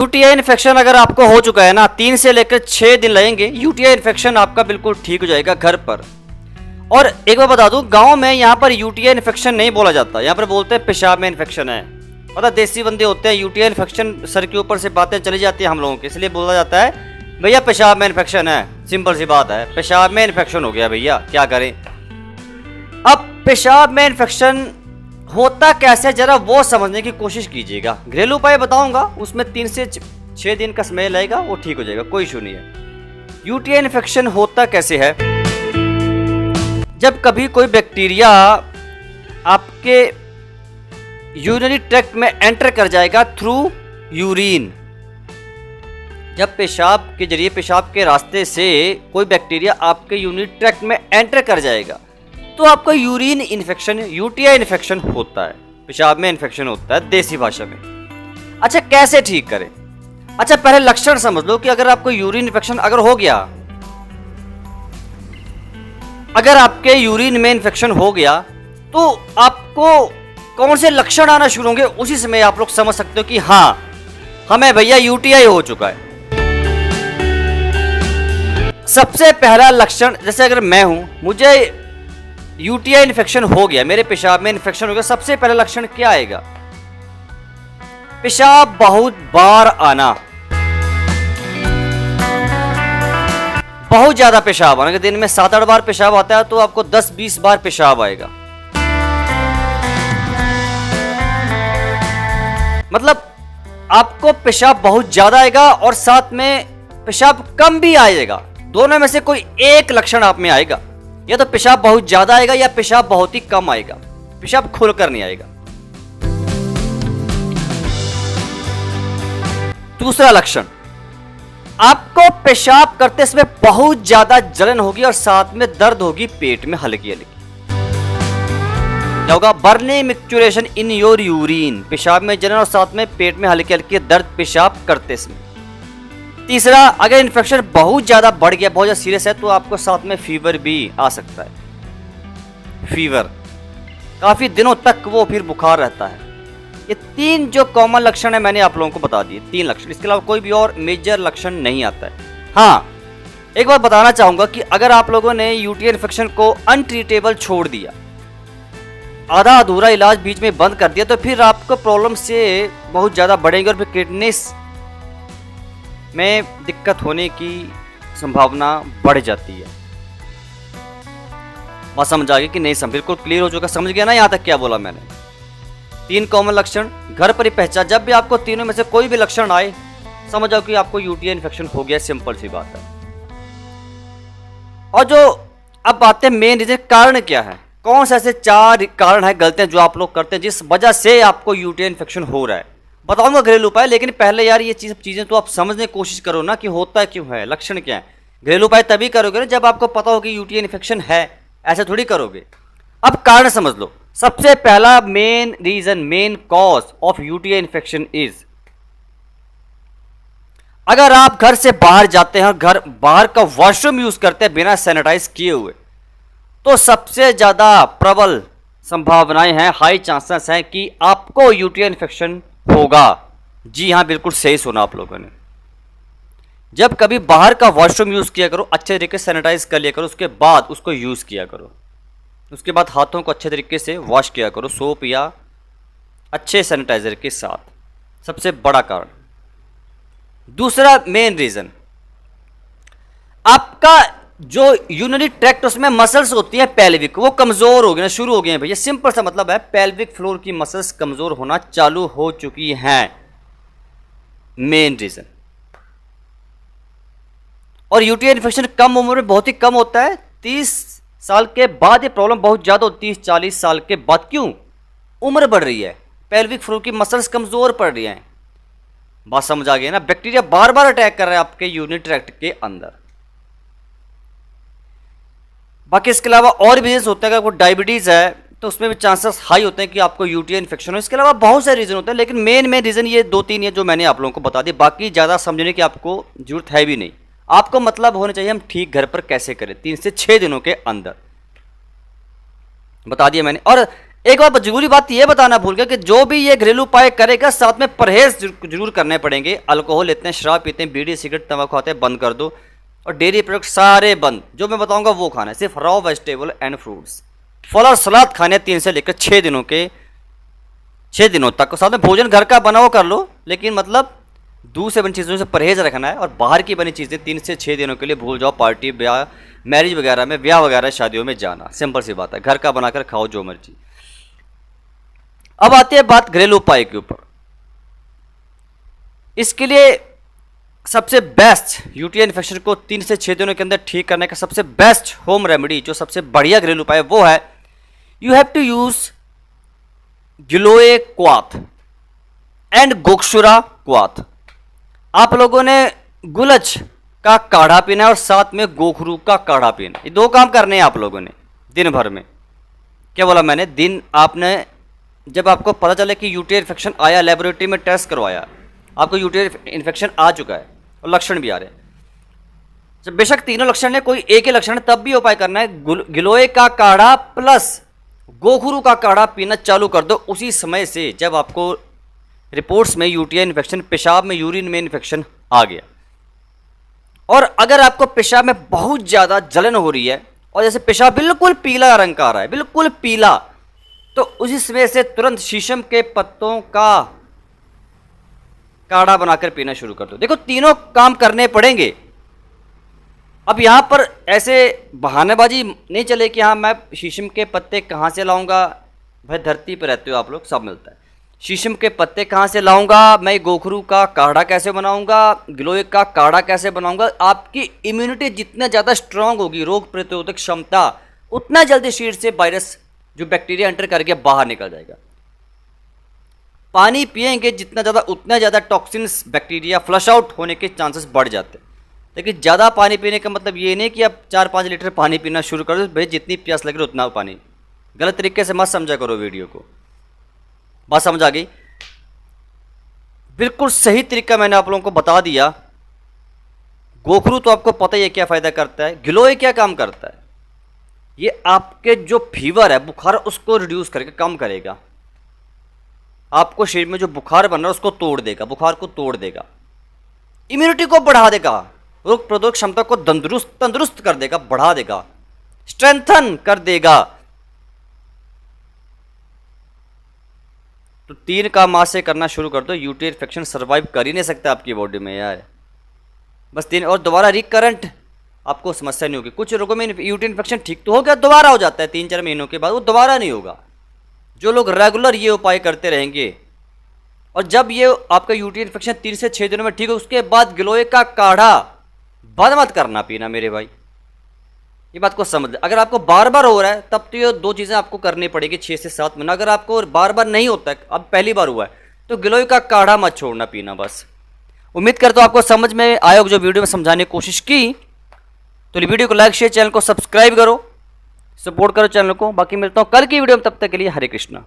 UTI infection अगर आपको हो चुका है ना, 3 से लेकर 6 दिन लगेंगे, यूटीआई इन्फेक्शन आपका बिल्कुल ठीक हो जाएगा घर पर। और एक बार बता दूं, गांव में यहाँ पर यूटीआई इन्फेक्शन नहीं बोला जाता, यहाँ पर बोलते हैं पेशाब में इन्फेक्शन है। पता देसी बंदे होते हैं, यूटीआई इन्फेक्शन सर के ऊपर से बातें चली जाती है हम लोगों की, इसलिए बोला जाता है भैया पेशाब में इन्फेक्शन है। सिंपल सी बात है, पेशाब में इन्फेक्शन हो गया भैया, क्या करें। अब पेशाब में इन्फेक्शन होता कैसे, जरा वो समझने की कोशिश कीजिएगा। घरेलू उपाय बताऊंगा, उसमें 3 से 6 दिन का समय लगेगा, वो ठीक हो जाएगा, कोई इशू नहीं है। यूटीआई इन्फेक्शन होता कैसे है, जब कभी कोई बैक्टीरिया आपके यूरिनरी ट्रैक्ट में एंटर कर जाएगा थ्रू यूरिन। जब पेशाब के जरिए, पेशाब के रास्ते से कोई बैक्टीरिया आपके यूरिनरी ट्रैक्ट में एंटर कर जाएगा तो आपको यूरिन इन्फेक्शन, यूटीआई इन्फेक्शन होता है, पेशाब में इन्फेक्शन होता है देसी भाषा में। अच्छा, कैसे ठीक करें? अच्छा, पहले लक्षण समझ लो कि अगर आपको यूरिन इन्फेक्शन अगर हो गया, अगर आपके यूरिन में इन्फेक्शन हो गया तो आपको कौन से लक्षण आना शुरू होंगे, उसी समय आप लोग समझ सकते हो कि हाँ हमें भैया यूटीआई हो चुका है। सबसे पहला लक्षण, जैसे अगर मैं हूं, मुझे यूटीआई इन्फेक्शन हो गया, मेरे पेशाब में इन्फेक्शन हो गया, सबसे पहला लक्षण क्या आएगा? पेशाब बहुत बार आना, बहुत ज्यादा पेशाब आना। दिन में 7-8 बार पेशाब आता है तो आपको 10-20 बार पेशाब आएगा। मतलब आपको पेशाब बहुत ज्यादा आएगा और साथ में पेशाब कम भी आएगा। दोनों में से कोई एक लक्षण आप में आएगा, या तो पेशाब बहुत ज्यादा आएगा या पेशाब बहुत ही कम आएगा, पेशाब खुलकर नहीं आएगा। दूसरा लक्षण, आपको पेशाब करते समय बहुत ज्यादा जलन होगी और साथ में दर्द होगी पेट में हल्की हल्की। क्या होगा? Burning micturition in your urine, पेशाब में जलन और साथ में पेट में हल्की हल्की दर्द पेशाब करते समय। तीसरा, अगर इन्फेक्शन बहुत ज्यादा बढ़ गया, बहुत ज्यादा सीरियस है, तो आपको साथ में फीवर भी आ सकता है। फीवर काफी दिनों तक वो फिर बुखार रहता है। ये 3 जो कॉमन लक्षण है मैंने आप लोगों को बता दिए, 3 लक्षण, इसके अलावा कोई भी और मेजर लक्षण नहीं आता है। हाँ, एक बात बताना चाहूंगा कि अगर आप लोगों ने यूटीआई इन्फेक्शन को अनट्रीटेबल छोड़ दिया, आधा अधूरा इलाज बीच में बंद कर दिया, तो फिर आपको प्रॉब्लम से बहुत ज्यादा बढ़ेंगे और फिर किडनीज में दिक्कत होने की संभावना बढ़ जाती है। बात समझ आ गई कि नहीं? समझ बिल्कुल क्लियर हो चुका, समझ गया ना यहां तक क्या बोला मैंने? 3 कॉमन लक्षण घर पर ही पहचान। जब भी आपको तीनों में से कोई भी लक्षण आए, समझ जाओ कि आपको यूटीआई इन्फेक्शन हो गया, सिंपल सी बात है। और जो अब बात है मेन रीजन, कारण क्या है, कौन से ऐसे 4 कारण है, गलतियां जो आप लोग करते हैं जिस वजह से आपको यूटीआई इन्फेक्शन हो रहा है, बताऊंगा घरेलू उपाय। लेकिन पहले यार ये चीजें तो आप समझने की कोशिश करो ना कि होता क्यों है, लक्षण क्या है। घरेलू उपाय तभी करोगे ना जब आपको पता हो कि यूटीआई इन्फेक्शन है, ऐसे थोड़ी करोगे। अब कारण समझ लो। सबसे पहला main reason, main cause of UTI infection is, अगर आप घर से बाहर जाते हैं, घर बाहर का वॉशरूम यूज करते हैं बिना सैनिटाइज किए हुए, तो सबसे ज्यादा प्रबल संभावनाएं हैं, हाई चांसेस हैं कि आपको यूटीआई इन्फेक्शन होगा। जी हां, बिल्कुल सही सुना आप लोगों ने। जब कभी बाहर का वॉशरूम यूज किया करो, अच्छे तरीके से सैनिटाइज कर लिया करो, उसके बाद उसको यूज किया करो। उसके बाद हाथों को अच्छे तरीके से वॉश किया करो, सोप या अच्छे सैनिटाइजर के साथ। सबसे बड़ा कारण। दूसरा मेन रीजन, आपका जो यूरिनरी ट्रैक्ट, उसमें मसल्स होती है पेल्विक, वो कमजोर हो गए, शुरू हो गए हैं भैया। सिंपल सा मतलब है, पेल्विक फ्लोर की मसल्स कमजोर होना चालू हो चुकी हैं, मेन रीजन। और यूटीआई इन्फेक्शन कम उम्र में बहुत ही कम होता है, 30 साल के बाद ये प्रॉब्लम बहुत ज्यादा होती है, 30-40 साल के बाद। क्यों? उम्र बढ़ रही है, पेल्विक फ्लोर की मसल्स कमजोर पड़ रही हैं। बात समझ आ गई ना? बैक्टीरिया बार बार अटैक कर रहा है आपके यूरिनरी ट्रैक्ट के अंदर। बाकी इसके अलावा और भी रीजन होते हैं। अगर आपको डायबिटीज है तो उसमें भी चांसेस हाई होते हैं कि आपको यूटीआई इन्फेक्शन हो। इसके अलावा बहुत सारे रीजन होते हैं, लेकिन मेन रीजन ये 2-3 है जो मैंने आप लोगों को बता दी। बाकी ज़्यादा समझने की आपको जरूरत है भी नहीं। आपको मतलब होना चाहिए हम ठीक घर पर कैसे करें 3 से 6 दिनों के अंदर, बता दिया मैंने। और एक बार जरूरी बात यह बताना भूल गया कि जो भी ये घरेलू उपाय करेगा साथ में परहेज जरूर करने पड़ेंगे। अल्कोहल लेते हैं, शराब पीते हैं, बीड़ी सिगरेट तंबाकू खाते हैं, बंद कर दो। और डेयरी प्रोडक्ट सारे बंद, जो मैं बताऊंगा वो खाना है, सिर्फ रॉ वेजिटेबल एंड फ्रूट्स, फल और सलाद खाने 3 से लेकर 6 दिनों तक। साथ में भोजन घर का बना हुआ कर लो, लेकिन मतलब दूध से बनी चीज़ों से परहेज रखना है। और बाहर की बनी चीज़ें 3 से 6 दिनों के लिए भूल जाओ। पार्टी, ब्याह, मैरिज वगैरह में, ब्याह वगैरह शादियों में जाना, सिंपल सी बात है। घर का बनाकर खाओ जो मर्जी। अब आती है बात घरेलू उपाय के ऊपर। इसके लिए सबसे बेस्ट यूटीआई इन्फेक्शन को 3 से 6 दिनों के अंदर ठीक करने का सबसे बेस्ट होम रेमेडी, जो सबसे बढ़िया घरेलू उपाय है, वो है यू हैव टू यूज गिलोय क्वाथ एंड गोक्षुरा क्वाथ। आप लोगों ने गुलच का काढ़ा पीना है और साथ में गोखरू का काढ़ा पीना। ये 2 काम करने हैं आप लोगों ने दिन भर में। क्या बोला मैंने? आपने जब आपको पता चले कि यूटीआई इन्फेक्शन आया, लेबोरेटरी में टेस्ट करवाया, आपको यूटीआई इन्फेक्शन आ चुका है और लक्षण भी आ रहे हैं, जब बेशक तीनों लक्षण है, कोई एक ही लक्षण है, तब भी उपाय करना है। गिलोय का काढ़ा प्लस गोखरू का काढ़ा पीना चालू कर दो उसी समय से जब आपको रिपोर्ट्स में यूटीआई इन्फेक्शन, पेशाब में, यूरिन में इन्फेक्शन आ गया। और अगर आपको पेशाब में बहुत ज़्यादा जलन हो रही है और जैसे पेशाब बिल्कुल पीला रंग का आ रहा है, बिल्कुल पीला, तो उसी समय से तुरंत शीशम के पत्तों का काढ़ा बनाकर पीना शुरू कर दो। देखो, तीनों काम करने पड़ेंगे। अब यहां पर ऐसे बहानेबाजी नहीं चले कि हाँ मैं शीशम के पत्ते कहाँ से लाऊंगा। भाई धरती पर रहते हो आप लोग, सब मिलता है। शीशम के पत्ते कहाँ से लाऊंगा, मैं गोखरू का काढ़ा कैसे बनाऊंगा, गिलोय का काढ़ा कैसे बनाऊंगा। आपकी इम्यूनिटी जितना ज़्यादा स्ट्रांग होगी, रोग प्रतिरोधक क्षमता, उतना जल्दी शरीर से वायरस जो बैक्टीरिया एंटर करके बाहर निकल जाएगा। पानी पिएंगे जितना ज़्यादा, उतना ज़्यादा टॉक्सिन्स, बैक्टीरिया फ्लश आउट होने के चांसेस बढ़ जाते हैं। लेकिन ज़्यादा पानी पीने का मतलब ये नहीं कि आप 4-5 लीटर पानी पीना शुरू कर दो। भाई जितनी प्यास लगे उतना पानी। गलत तरीके से मत समझा करो वीडियो को। बात समझ आ गई? बिल्कुल सही तरीका मैंने आप लोगों को बता दिया। गोखरू तो आपको पता ही है क्या फ़ायदा करता है। गिलोय क्या काम करता है? ये आपके जो फीवर है, बुखार, उसको रिड्यूस करके कम करेगा। आपको शरीर में जो बुखार बन रहा है उसको तोड़ देगा, बुखार को तोड़ देगा, इम्यूनिटी को बढ़ा देगा, रोग प्रतिरोधक क्षमता को तंदुरुस्त कर देगा, बढ़ा देगा, स्ट्रेंथन कर देगा। तो 3 काम आज से करना शुरू कर दो। यूटीआई इन्फेक्शन सर्वाइव कर ही नहीं सकता आपकी बॉडी में यार। बस 3, और दोबारा रिकरेंट आपको समस्या नहीं होगी। कुछ लोगों में यूटीआई इन्फेक्शन ठीक तो हो गया, दोबारा हो जाता है 3-4 महीनों के बाद, वो दोबारा नहीं होगा। जो लोग रेगुलर ये उपाय करते रहेंगे, और जब ये आपका यूटीआई इन्फेक्शन 3 से 6 दिनों में ठीक हो, उसके बाद गिलोय का काढ़ा बंद मत करना पीना मेरे भाई। ये बात को समझ। अगर आपको बार बार हो रहा है तब तो ये 2 चीज़ें आपको करनी पड़ेगी 6 से 7 महीना। अगर आपको बार बार नहीं होता है, अब पहली बार हुआ है, तो गिलोय का काढ़ा मत छोड़ना पीना बस। उम्मीद करता हूँ आपको समझ में आया जो वीडियो में समझाने की कोशिश की। तो वीडियो को लाइक, शेयर, चैनल को सब्सक्राइब करो, सपोर्ट करो चैनल को। बाकी मिलता हूँ कल की वीडियो में, तब तक के लिए हरे कृष्णा।